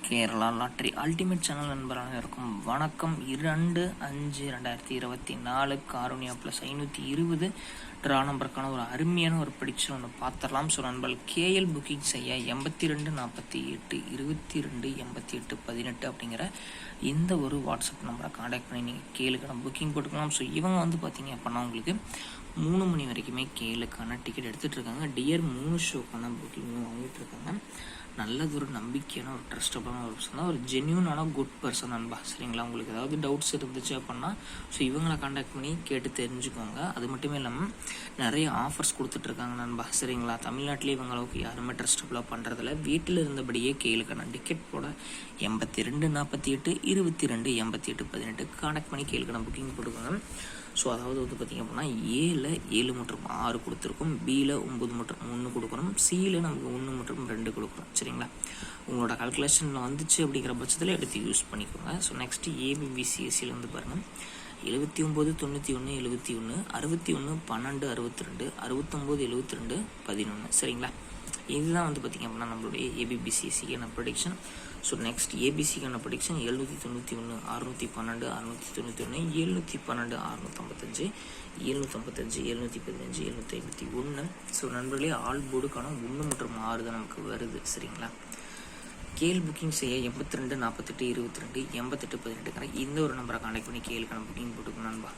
Kerala lottery ultimate channel நண்பராக இருக்கும் வணக்கம். 2/5/2024 காரோனியா ப்ளஸ் 520 ட்ரா நம்பருக்கான ஒரு அருமையான ஒரு ப்ரெடிக்ஷன் ஒன்று பார்த்துடலாம். ஸோ நண்பர்கள் கேஎல் புக்கிங் செய்ய 82 48 22 88 18 அப்படிங்கிற இந்த ஒரு வாட்ஸ்அப் நம்பரை காண்டாக்ட் பண்ணி நீங்கள் கேளுக்கான புக்கிங் போட்டுக்கலாம். ஸோ இவங்க வந்து பார்த்தீங்க அப்படின்னா உங்களுக்கு 3 மணி வரைக்குமே கேளுக்கான டிக்கெட் எடுத்துகிட்டு இருக்காங்க. டியர் 3 ஷோக்கான புக்கிங்கும் வாங்கிட்டு இருக்காங்க. நல்லது ஒரு நம்பிக்கையான ஒரு ட்ரஸ்டபுளான ஒரு பர்சன் தான், ஒரு ஜென்யூனான குட் பர்சன் நண்பா. சரிங்களா, உங்களுக்கு ஏதாவது டவுட்ஸ் இருந்துச்சு அப்படின்னா ஸோ இவங்களை காண்டாக்ட் பண்ணி கேட்டு தெரிஞ்சுக்கோங்க. அது மட்டுமே இல்லாமல் நிறைய ஆஃபர்ஸ் கொடுத்துட்ருக்காங்க நண்பா. சரிங்களா, தமிழ்நாட்டிலே இவங்க அளவுக்கு யாருமே ட்ரஸ்டபுளாக பண்ணுறதில்ல. வீட்டில் இருந்தபடியே கேளுக்கான டிக்கெட் போட 82 48 22 88 18 காண்டாக்ட் பண்ணி கேளுக்கான புக்கிங் போட்டுக்கோங்க. ஸோ அதாவது வந்து பார்த்திங்க அப்படின்னா ஏல 7 மற்றும் 6 கொடுத்துருக்கோம், பியில் 9 மற்றும் 1 கொடுக்குறோம், சியில் நமக்கு 1 மற்றும் 2 கொடுக்குறோம். சரிங்களா, உங்களோட கால்குலேஷனில் வந்துச்சு அப்படிங்கிற பட்சத்தில் எடுத்து யூஸ் பண்ணிக்கோங்க. ஸோ நெக்ஸ்ட்டு ஏபிபிசிஎஸ்சியில் வந்து பாருங்கள் 79 91 71 61 12 62 69 72 11. சரிங்களா, இதுதான் வந்து பார்த்திங்க அப்படின்னா நம்மளுடைய ஏபிபிசிஎஸ்சிக்கான ப்ரொடிக்ஷன். ஸோ நெக்ஸ்ட் ஏபிசிக்கான ப்ரொடிக்ஷன் 791 612 691 712 655 755 715 751. ஸோ நண்பர்களே, ஆல் போர்டுக்கான 1 மற்றும் 6 தான் நமக்கு வருது. சரிங்களா, கேள் புக்கிங் செய்ய 82 48 22 88 18 இந்த ஒரு நம்பரை கான்டாக்ட் பண்ணி கேளுக்கான புக்கிங் போட்டுக்கணும் நண்பா.